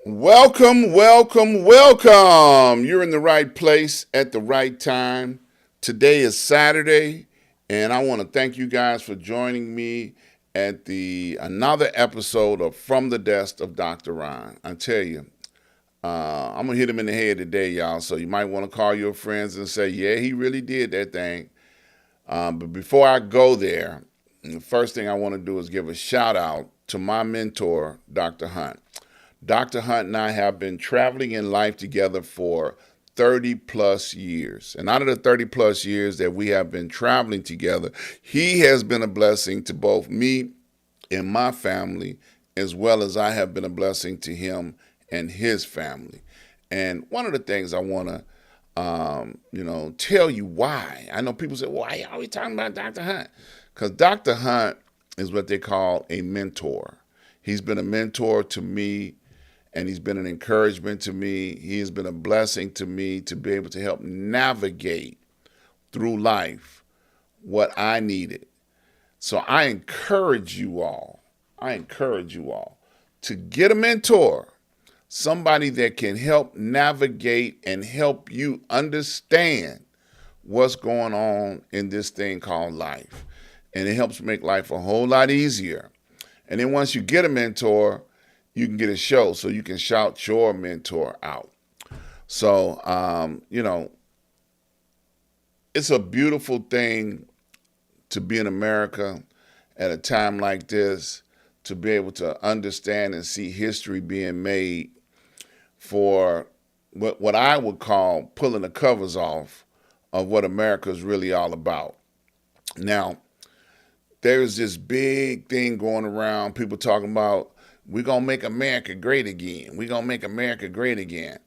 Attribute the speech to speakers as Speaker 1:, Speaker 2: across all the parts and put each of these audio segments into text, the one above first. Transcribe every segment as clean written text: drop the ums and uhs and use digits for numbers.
Speaker 1: Welcome, welcome, welcome. You're in the right place at the right time. Today is Saturday, and I want to thank you guys for joining me at the another episode of From the Desk of Dr. Ron. I tell you, I'm gonna hit him in the head today, y'all. So you might want to call your friends and say, "Yeah, he really did that thing." But before I go there, the first thing I want to do is give a shout out to my mentor, Dr. Hunt. Dr. Hunt and I have been traveling in life together for 30 plus years. And out of the 30 plus years that we have been traveling together, he has been a blessing to both me and my family, as well as I have been a blessing to him and his family. And one of the things I want to tell you why. I know people say, why are we talking about Dr. Hunt? Because Dr. Hunt is what they call a mentor. He's been a mentor to me, and he's been an encouragement to me. He has been a blessing to me to be able to help navigate through life what I needed. So I encourage you all to get a mentor, somebody that can help navigate and help you understand what's going on in this thing called life. And it helps make life a whole lot easier. And then once you get a mentor, you can get a show so you can shout your mentor out. So, it's a beautiful thing to be in America at a time like this, to be able to understand and see history being made for what I would call pulling the covers off of what America is really all about. Now, there's this big thing going around, people talking about, we're going to make America great again. We're going to make America great again.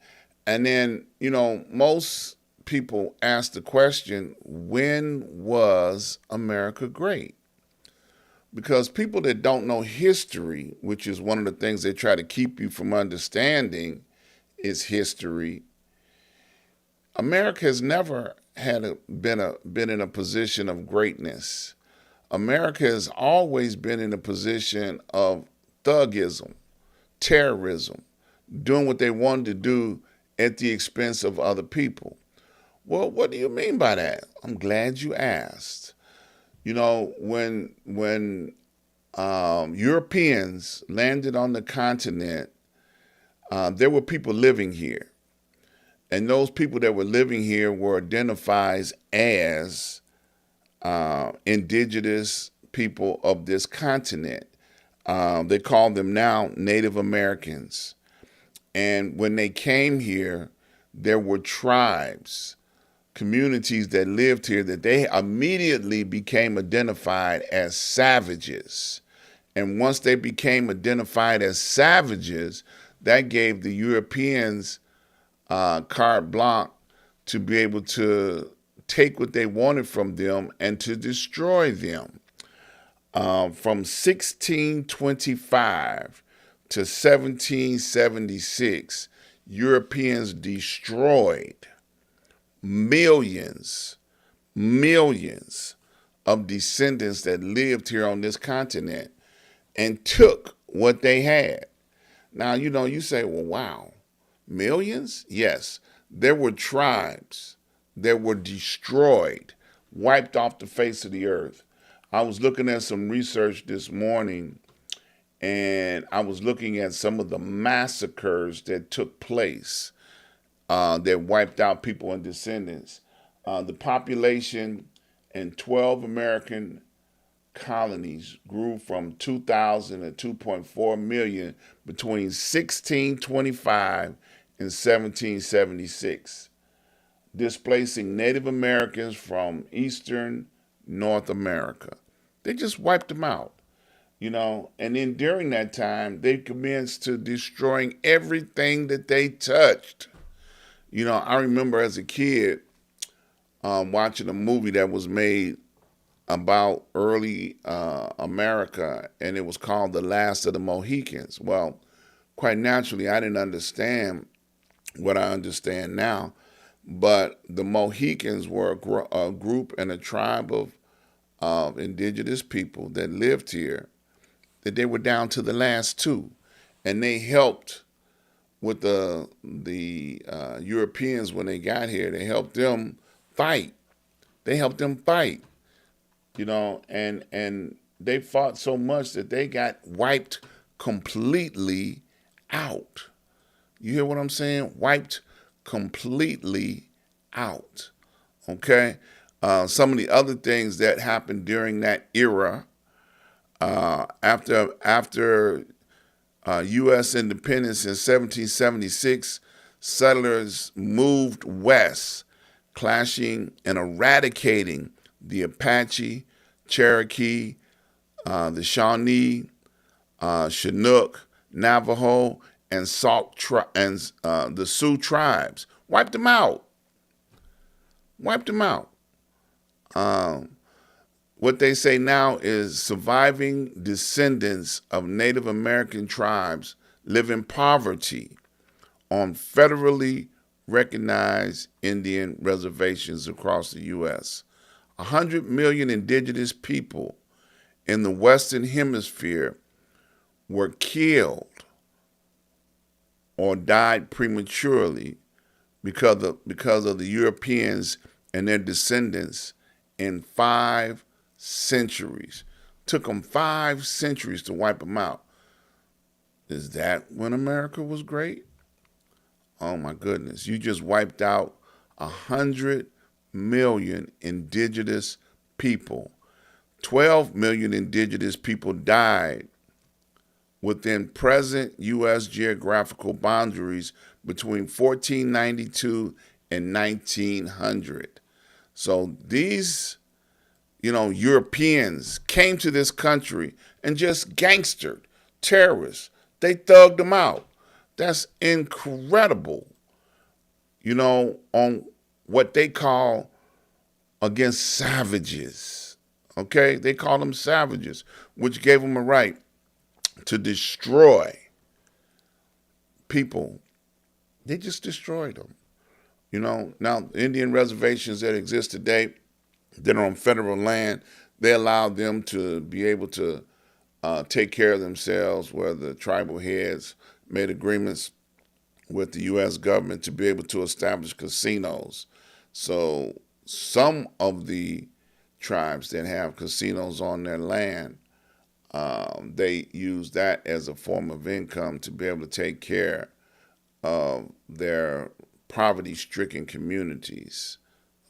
Speaker 1: And then, most people ask the question, when was America great? Because people that don't know history, which is one of the things they try to keep you from understanding, is history. America has never been in a position of greatness. America has always been in a position of thugism, terrorism, doing what they wanted to do at the expense of other people. Well, what do you mean by that? I'm glad you asked. When Europeans landed on the continent, there were people living here. And those people that were living here were identified as indigenous people of this continent. They call them now Native Americans. And when they came here, there were tribes, communities that lived here that they immediately became identified as savages. And once they became identified as savages, that gave the Europeans carte blanche to be able to take what they wanted from them and to destroy them. From 1625 to 1776, Europeans destroyed millions of descendants that lived here on this continent and took what they had. Now, you say, well, wow, millions? Yes, there were tribes that were destroyed, wiped off the face of the earth. I was looking at some research this morning, and I was looking at some of the massacres that took place that wiped out people and descendants. The population in 12 American colonies grew from 2,000 to 2.4 million between 1625 and 1776, displacing Native Americans from eastern North America. They just wiped them out, and then during that time, they commenced to destroying everything that they touched. I remember as a kid watching a movie that was made about early America, and it was called The Last of the Mohicans. Well, quite naturally, I didn't understand what I understand now, but the Mohicans were a group and a tribe of indigenous people that lived here, that they were down to the last two, and they helped with the Europeans when they got here. They helped them fight. They helped them fight, and they fought so much that they got wiped completely out. You hear what I'm saying? Wiped completely out. Okay. Some of the other things that happened during that era, after U.S. independence in 1776, settlers moved west, clashing and eradicating the Apache, Cherokee, the Shawnee, Chinook, Navajo, and the Sioux tribes. Wiped them out. Wiped them out. What they say now is surviving descendants of Native American tribes live in poverty on federally recognized Indian reservations across the U.S. 100 million indigenous people in the Western Hemisphere were killed or died prematurely because of the Europeans and their descendants in 5 centuries. Took them 5 centuries to wipe them out. Is that when America was great? Oh my goodness. You just wiped out 100 million indigenous people. 12 million indigenous people died within present U.S. geographical boundaries between 1492 and 1900. So these, Europeans came to this country and just gangstered, terrorists. They thugged them out. That's incredible, on what they call against savages. Okay? They call them savages, which gave them a right to destroy people. They just destroyed them. Now Indian reservations that exist today that are on federal land, they allow them to be able to take care of themselves, where the tribal heads made agreements with the U.S. government to be able to establish casinos. So some of the tribes that have casinos on their land, they use that as a form of income to be able to take care of their poverty-stricken communities,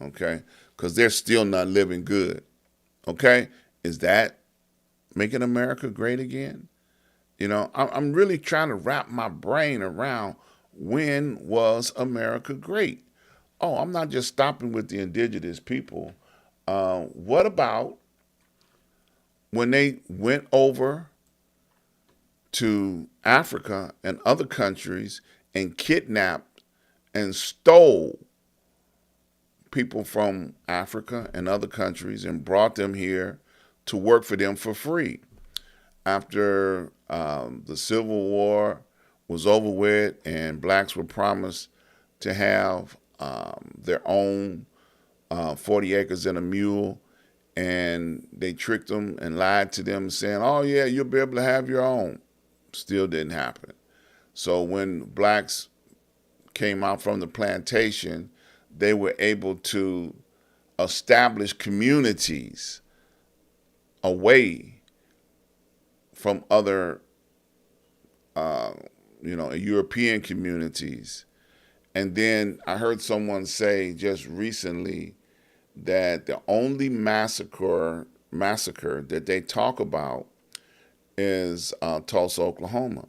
Speaker 1: okay? Because they're still not living good, okay? Is that making America great again? I'm really trying to wrap my brain around, when was America great? Oh, I'm not just stopping with the indigenous people. What about when they went over to Africa and other countries and kidnapped and stole people from Africa and other countries and brought them here to work for them for free? After the Civil War was over with and blacks were promised to have their own 40 acres and a mule, and they tricked them and lied to them saying, oh yeah, you'll be able to have your own. Still didn't happen. So when blacks came out from the plantation, they were able to establish communities away from other, European communities. And then I heard someone say just recently that the only massacre that they talk about is Tulsa, Oklahoma.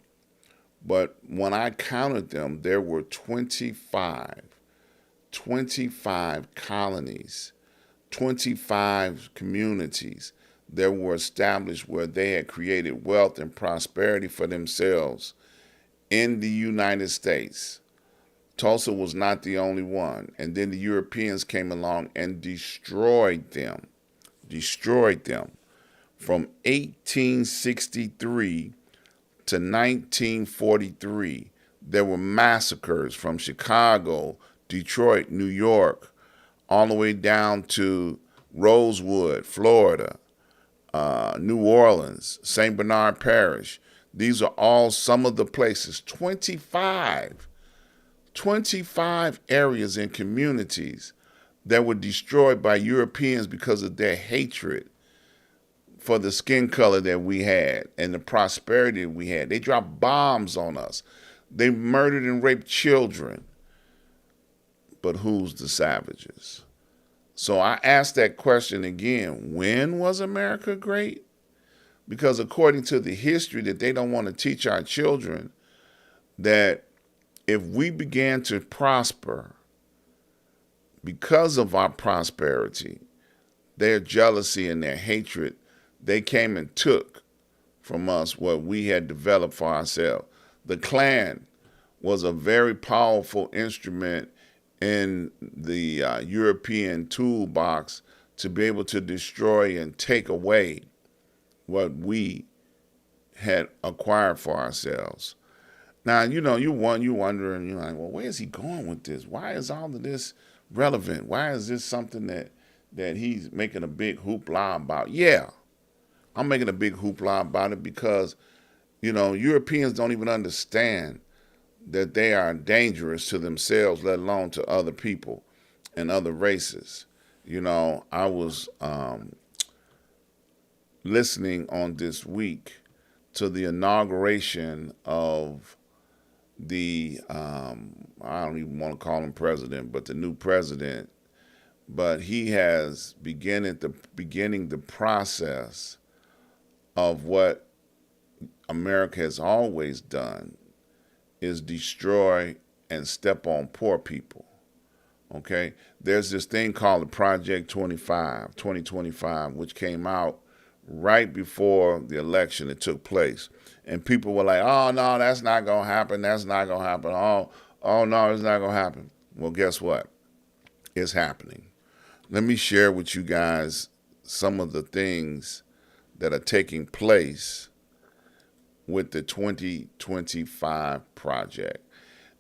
Speaker 1: But when I counted them, there were 25 colonies, 25 communities that were established where they had created wealth and prosperity for themselves in the United States. Tulsa was not the only one. And then the Europeans came along and destroyed them. destroyed them. From 1863 to 1943, there were massacres from Chicago, Detroit, New York, all the way down to Rosewood, Florida, New Orleans, St. Bernard Parish. These are all some of the places, 25 areas and communities that were destroyed by Europeans because of their hatred for the skin color that we had and the prosperity that we had. They dropped bombs on us. They murdered and raped children. But who's the savages? So I asked that question again. When was America great? Because according to the history that they don't want to teach our children, that if we began to prosper because of our prosperity, their jealousy and their hatred, they came and took from us what we had developed for ourselves. The Klan was a very powerful instrument in the European toolbox to be able to destroy and take away what we had acquired for ourselves. Now, you wondering, you're like, well, where's he going with this? Why is all of this relevant? Why is this something that he's making a big hoopla about? Yeah, I'm making a big hoopla about it because, Europeans don't even understand that they are dangerous to themselves, let alone to other people and other races. I was listening on this week to the inauguration of the, I don't even want to call him president, but the new president. But he has beginning the process of what America has always done, is destroy and step on poor people. Okay? There's this thing called the Project 2025, which came out right before the election that took place. And people were like, oh, no, that's not going to happen. That's not going to happen. Oh, no, it's not going to happen. Well, guess what? It's happening. Let me share with you guys some of the things that are taking place with the 2025 project.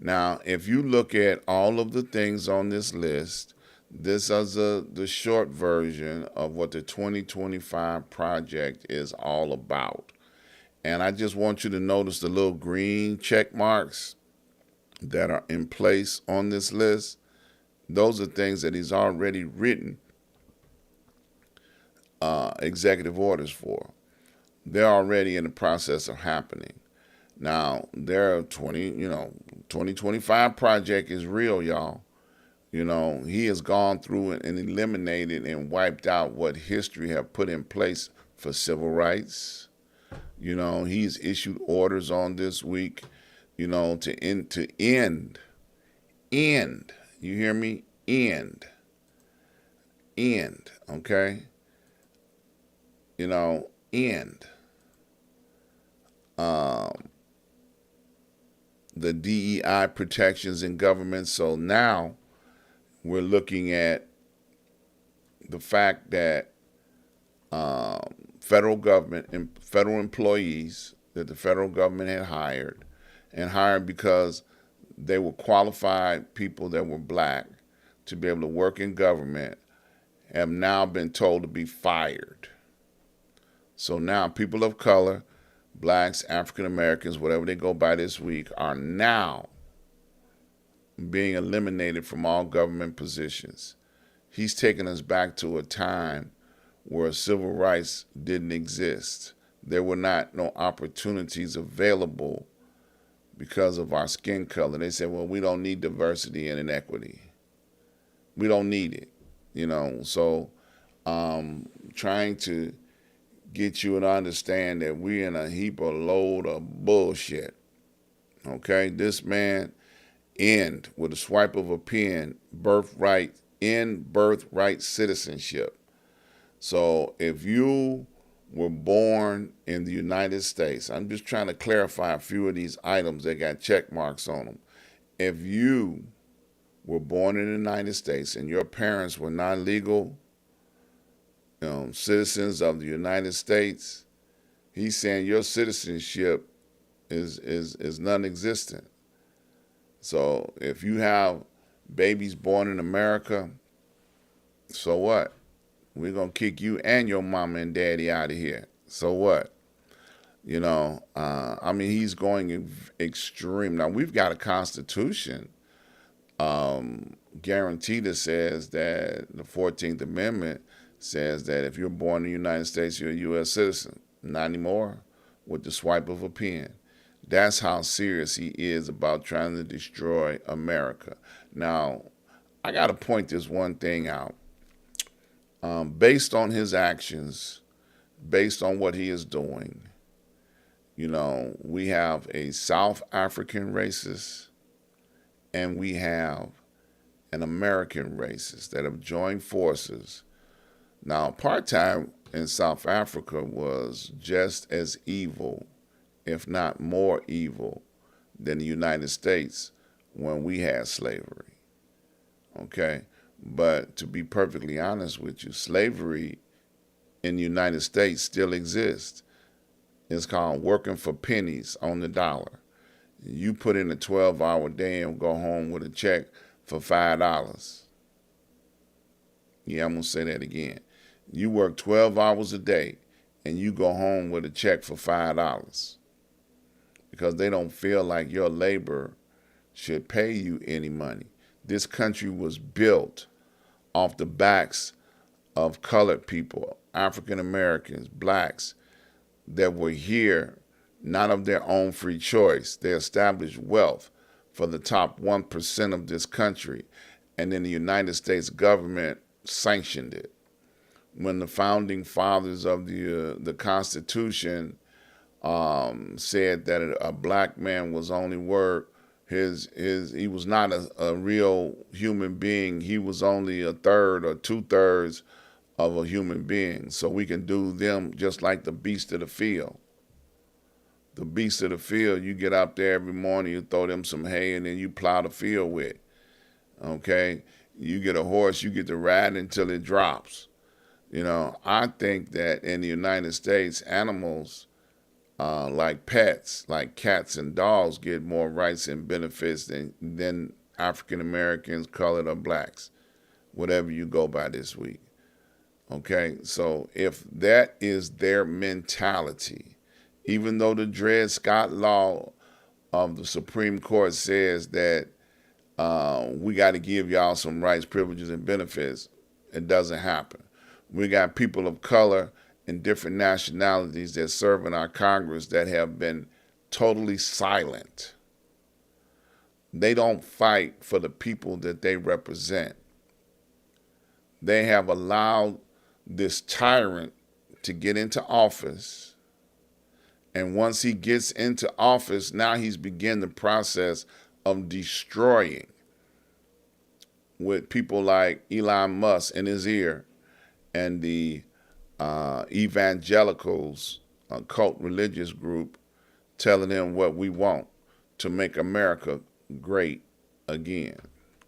Speaker 1: Now, if you look at all of the things on this list, this is the short version of what the 2025 project is all about. And I just want you to notice the little green check marks that are in place on this list. Those are things that he's already written executive orders for. They're already in the process of happening. Now, there are 2025 project is real, y'all. He has gone through and eliminated and wiped out what history have put in place for civil rights. He's issued orders on this week, to end, you hear me? End, okay? End. The DEI protections in government. So now we're looking at the fact that federal government and federal employees that the federal government had hired because they were qualified people that were black to be able to work in government, have now been told to be fired. So now people of color, blacks, African Americans, whatever they go by this week, are now being eliminated from all government positions. He's taken us back to a time where civil rights didn't exist. There were no opportunities available because of our skin color. They said, well, we don't need diversity and inequity. We don't need it, So trying to get you to understand that we're in a heap of load of bullshit. Okay? This man with a swipe of a pen, birthright citizenship. So if you were born in the United States, I'm just trying to clarify a few of these items that got check marks on them. If you were born in the United States and your parents were non-legal citizens of the United States, he's saying your citizenship is non-existent. So if you have babies born in America, so what? We're gonna kick you and your mama and daddy out of here. So what? I mean, he's going extreme. Now we've got a constitution guarantee that says that the 14th Amendment says that if you're born in the United States, you're a U.S. citizen. Not anymore with the swipe of a pen. That's how serious he is about trying to destroy America. Now, I got to point this one thing out. Based on his actions, based on what he is doing, we have a South African racist and we have an American racist that have joined forces. Now, apartheid in South Africa was just as evil, if not more evil, than the United States when we had slavery. Okay? But to be perfectly honest with you, slavery in the United States still exists. It's called working for pennies on the dollar. You put in a 12-hour day and go home with a check for $5. Yeah, I'm going to say that again. You work 12 hours a day and you go home with a check for $5 because they don't feel like your labor should pay you any money. This country was built off the backs of colored people, African Americans, blacks that were here not of their own free choice. They established wealth for the top 1% of this country, and then the United States government sanctioned it. When the founding fathers of the Constitution said that a black man was only worth he was not a real human being. He was only a third or two-thirds of a human being. So we can do them just like the beast of the field. The beast of the field, you get out there every morning, you throw them some hay, and then you plow the field with. Okay? You get a horse, you get to ride until it drops. I think that in the United States, animals like pets, like cats and dogs, get more rights and benefits than African Americans, colored, or blacks, whatever you go by this week. Okay, so if that is their mentality, even though the Dred Scott law of the Supreme Court says that we got to give y'all some rights, privileges, and benefits, it doesn't happen. We got people of color and different nationalities that serve in our Congress that have been totally silent. They don't fight for the people that they represent. They have allowed this tyrant to get into office. And once he gets into office, now he's begun the process of destroying, with people like Elon Musk in his ear and the evangelicals, a cult religious group, telling him what we want to make America great again.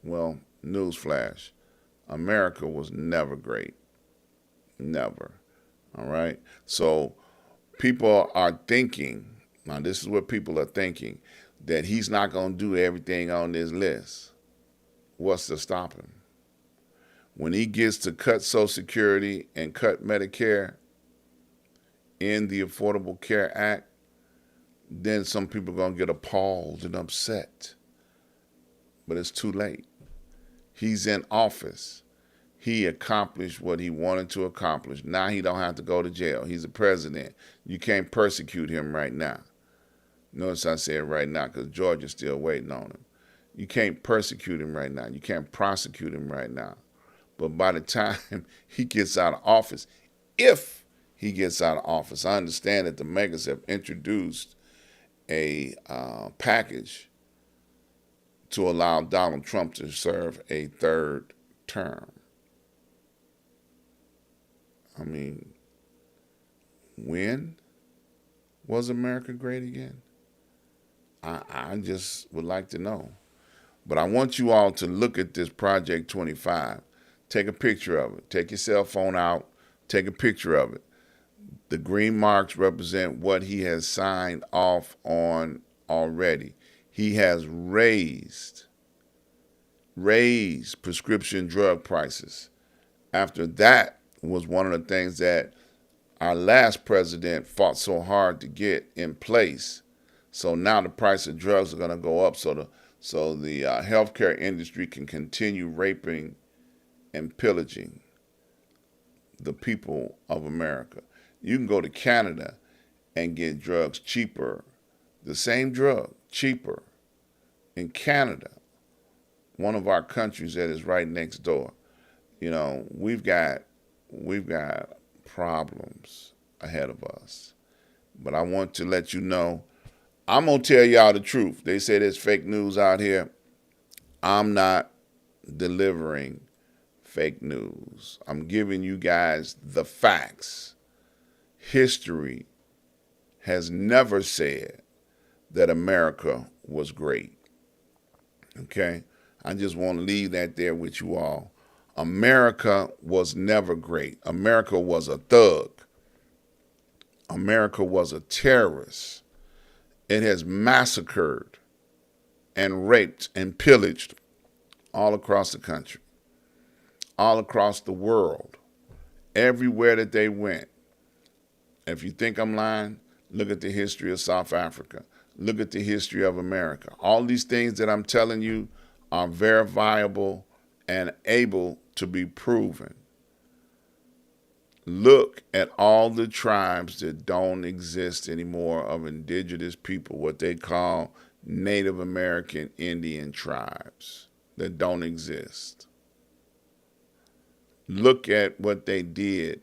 Speaker 1: Well, newsflash, America was never great. Never. All right? So people are thinking, now this is what people are thinking, that he's not going to do everything on this list. What's to stop him? When he gets to cut Social Security and cut Medicare in the Affordable Care Act, then some people are going to get appalled and upset. But it's too late. He's in office. He accomplished what he wanted to accomplish. Now he don't have to go to jail. He's the president. You can't persecute him right now. Notice I said right now because Georgia's still waiting on him. You can't persecute him right now. You can't prosecute him right now. But by the time he gets out of office, if he gets out of office, I understand that the Megas have introduced a package to allow Donald Trump to serve a third term. I mean, when was America great again? I just would like to know. But I want you all to look at this Project 25. Take a picture of it. Take your cell phone out. Take a picture of it. The green marks represent what he has signed off on already. He has raised prescription drug prices. After that was one of the things that our last president fought so hard to get in place. So now the price of drugs are going to go up, so the healthcare industry can continue raping and pillaging the people of America. You can go to Canada and get drugs cheaper, the same drug cheaper in Canada, one of our countries that is right next door. You know, we've got problems ahead of us. But I want to let you know, I'm going to tell y'all the truth. They say there's fake news out here. I'm not delivering fake news. I'm giving you guys the facts. History has never said that America was great. Okay? I just want to leave that there with you all. America was never great. America was a thug. America was a terrorist. It has massacred and raped and pillaged all across the country, all across the world, everywhere that they went. If you think I'm lying, look at the history of South Africa. Look at the history of America. All these things that I'm telling you are verifiable and able to be proven. Look at all the tribes that don't exist anymore of indigenous people, what they call Native American Indian tribes that don't exist. Look at what they did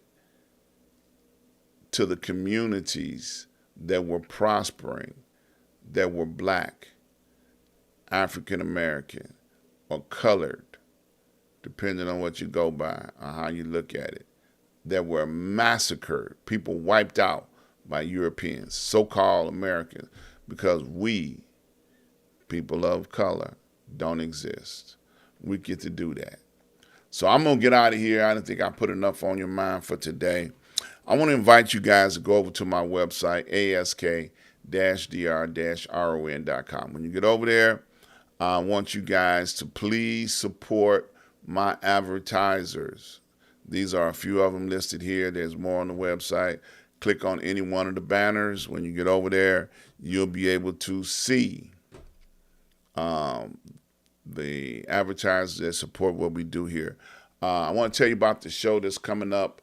Speaker 1: to the communities that were prospering, that were black, African American, or colored, depending on what you go by or how you look at it, that were massacred, people wiped out by Europeans, so-called Americans, because we, people of color, don't exist. We get to do that. So I'm going to get out of here. I don't think I put enough on your mind for today. I want to invite you guys to go over to my website, ask-dr-ron.com. When you get over there, I want you guys to please support my advertisers. These are a few of them listed here. There's more on the website. Click on any one of the banners. When you get over there, you'll be able to see the advertisers that support what we do here. I want to tell you about the show that's coming up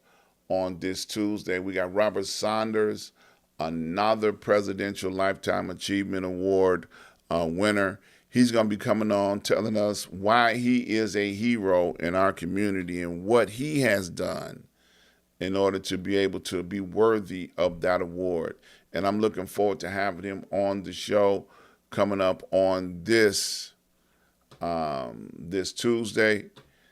Speaker 1: on this Tuesday. We got Robert Saunders, another Presidential Lifetime Achievement Award winner. He's going to be coming on telling us why he is a hero in our community and what he has done in order to be able to be worthy of that award. And I'm looking forward to having him on the show coming up on this Tuesday.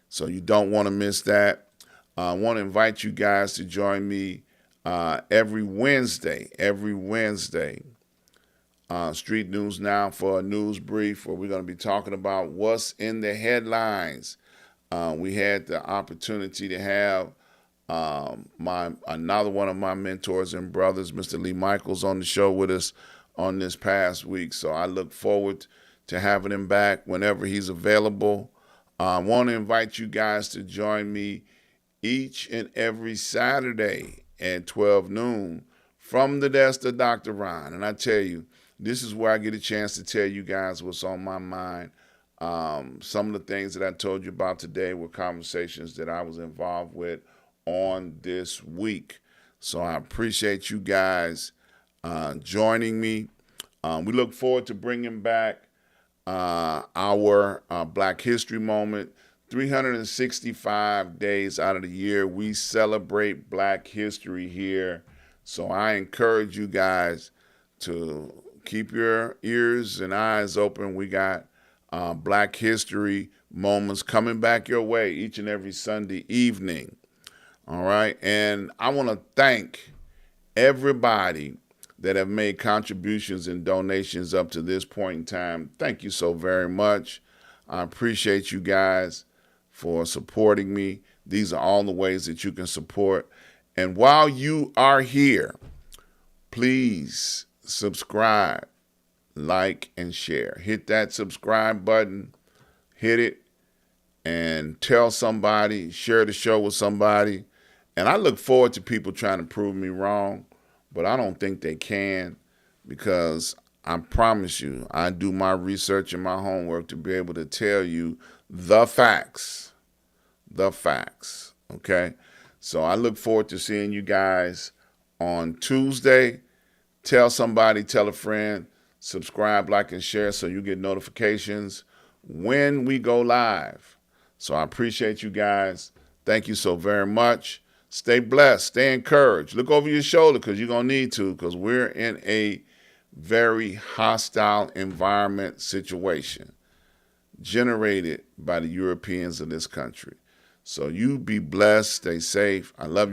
Speaker 1: So you don't want to miss that. I want to invite you guys to join me every Wednesday, Street News Now for a news brief where we're going to be talking about what's in the headlines. We had the opportunity to have another one of my mentors and brothers, Mr. Lee Michaels, on the show with us on this past week. So I look forward to having him back whenever he's available. I want to invite you guys to join me each and every Saturday at 12 noon from the desk of Dr. Ron. And I tell you, this is where I get a chance to tell you guys what's on my mind. Some of the things that I told you about today were conversations that I was involved with on this week. So I appreciate you guys joining me. We look forward to bringing back our Black History Moment. 365 days out of the year, we celebrate Black history here. So I encourage you guys to keep your ears and eyes open. We got Black History Moments coming back your way each and every Sunday evening. All right. And I want to thank everybody that have made contributions and donations up to this point in time. Thank you so very much. I appreciate you guys for supporting me. These are all the ways that you can support. And while you are here, please subscribe, like, and share. Hit that subscribe button, hit it, and tell somebody, share the show with somebody. And I look forward to people trying to prove me wrong, but I don't think they can, because I promise you, I do my research and my homework to be able to tell you the facts. The facts. Okay? So I look forward to seeing you guys on Tuesday. Tell somebody, tell a friend, subscribe, like, and share so you get notifications when we go live. So I appreciate you guys. Thank you so very much. Stay blessed. Stay encouraged. Look over your shoulder, because you're going to need to, because we're in a very hostile environment situation generated by the Europeans of this country. So you be blessed. Stay safe. I love you